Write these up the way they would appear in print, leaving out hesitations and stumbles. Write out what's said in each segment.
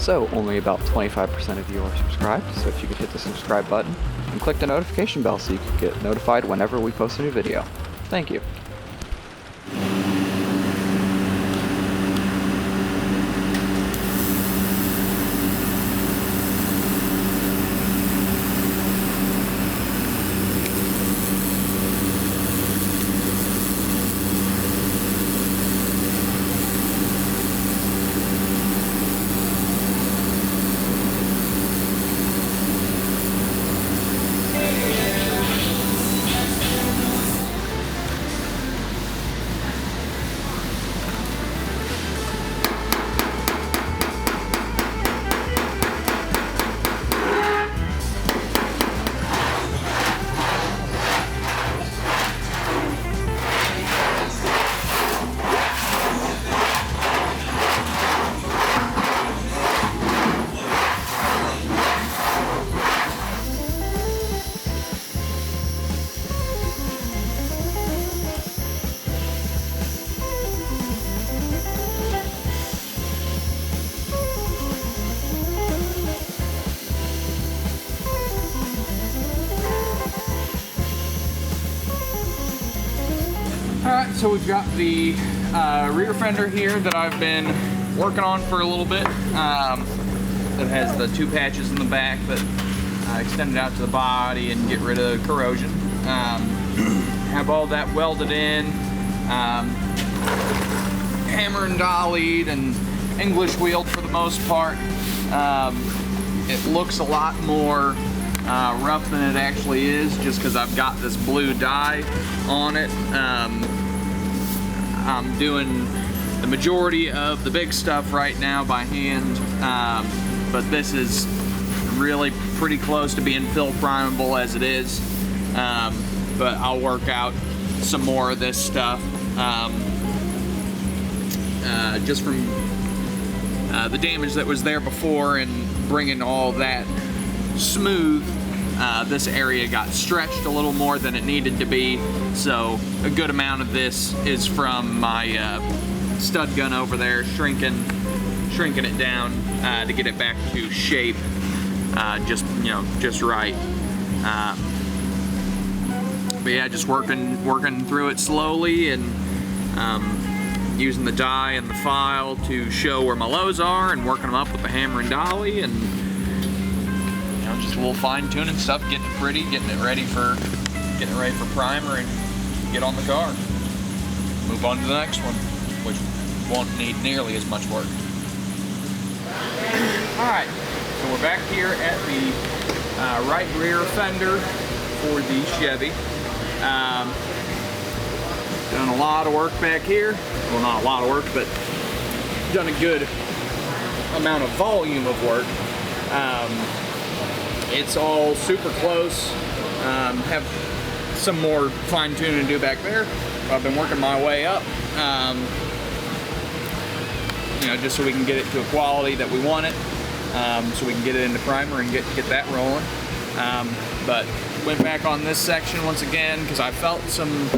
So only about 25% of you are subscribed, so if you could hit the subscribe button and click the notification bell so you can get notified whenever we post a new video. Thank you. Alright, so we've got the rear fender here that I've been working on for a little bit. That has the two patches in the back that extend it out to the body and get rid of corrosion. Have all that welded in, hammer and dollied and English wheeled for the most part. It looks a lot more rough than it actually is just because I've got this blue dye on it. I'm doing the majority of the big stuff right now by hand, but this is really pretty close to being fill primable as it is. But I'll work out some more of this stuff just from the damage that was there before and bringing all that smooth. This area got stretched a little more than it needed to be, so a good amount of this is from my stud gun over there shrinking it down to get it back to shape, just right. But yeah, just working through it slowly and using the die and the file to show where my lows are and working them up with the hammer and dolly, and just a little fine tuning stuff, getting it pretty, getting it ready for primer and get on the car. Move on to the next one, which won't need nearly as much work. Alright, so we're back here at the right rear fender for the Chevy. Done a lot of work back here. Well, not a lot of work, but done a good amount of volume of work. It's all super close. Have some more fine tuning to do back there. I've been working my way up, just so we can get it to a quality that we want it, so we can get it into primer and get that rolling. But went back on this section once again because I felt some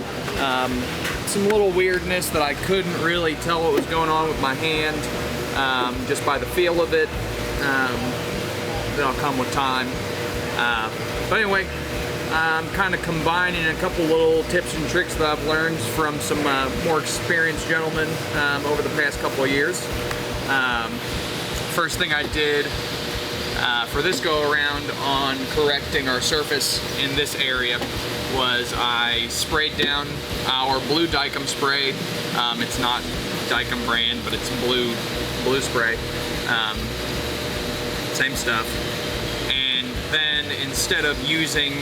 little weirdness that I couldn't really tell what was going on with my hand, just by the feel of it. That'll come with time. But anyway, I'm kind of combining a couple little tips and tricks that I've learned from some more experienced gentlemen over the past couple of years. First thing I did for this go around on correcting our surface in this area was I sprayed down our blue Dykem spray. It's not Dykem brand, but it's blue spray. Same stuff. And then instead of using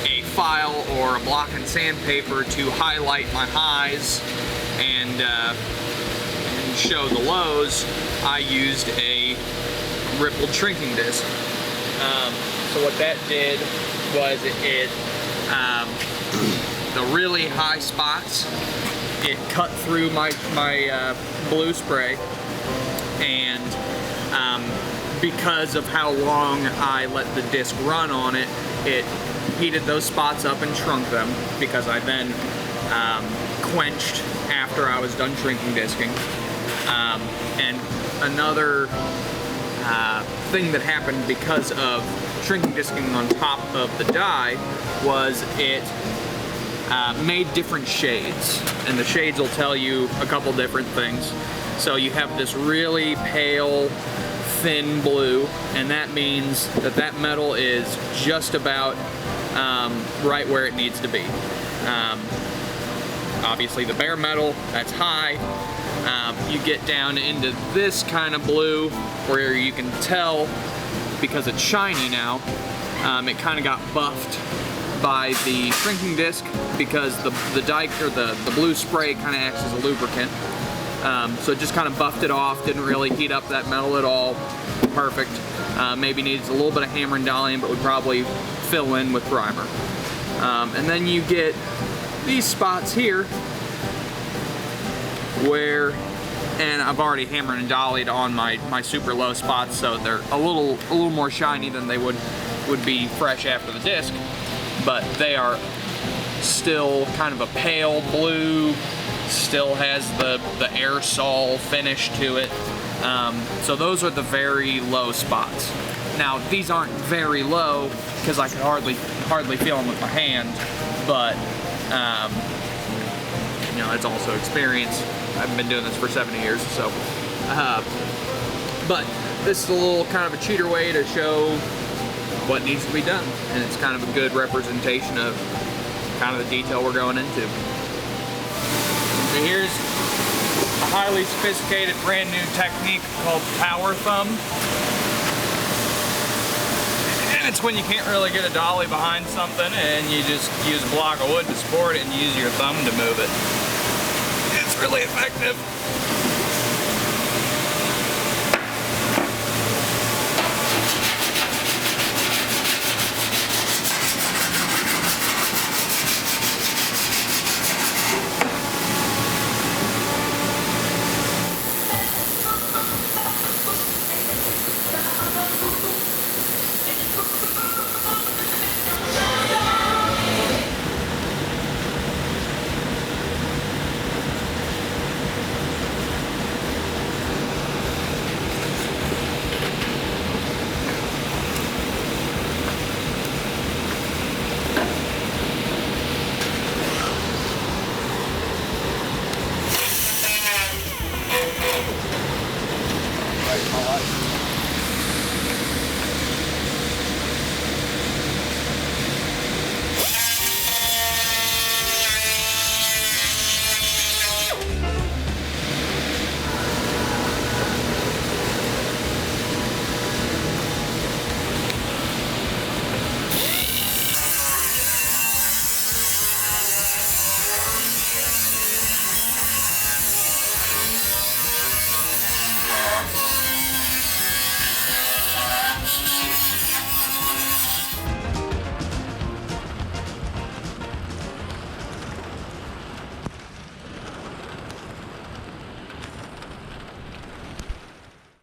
a file or a block and sandpaper to highlight my highs and show the lows, I used a rippled shrinking disc. So what that did was the really high spots, it cut through my blue spray, and because of how long I let the disc run on it, it heated those spots up and shrunk them, because I then quenched after I was done shrinking disking. And another thing that happened because of shrinking disking on top of the die was it made different shades, and the shades will tell you a couple different things. So you have this really pale, thin blue, and that means that that metal is just about right where it needs to be. Obviously the bare metal, that's high. You get down into this kind of blue where you can tell, because it's shiny now, it kind of got buffed by the shrinking disc, because the dye, or the blue spray kind of acts as a lubricant. So it just kind of buffed it off, didn't really heat up that metal at all. Perfect. Maybe needs a little bit of hammer and dollying, but would probably fill in with primer. And then you get these spots here where, and I've already hammered and dollied on my super low spots, so they're a little more shiny than they would be fresh after the disc, but they are still kind of a pale blue, still has the aerosol finish to it. So those are the very low spots. Now these aren't very low because I could hardly feel them with my hand, but you know, it's also experience. I've been doing this for 70 years, so. But this is a little kind of a cheater way to show what needs to be done, and it's kind of a good representation of kind of the detail we're going into. So here's a highly sophisticated brand new technique called power thumb. And it's when you can't really get a dolly behind something and you just use a block of wood to support it and use your thumb to move it. It's really effective.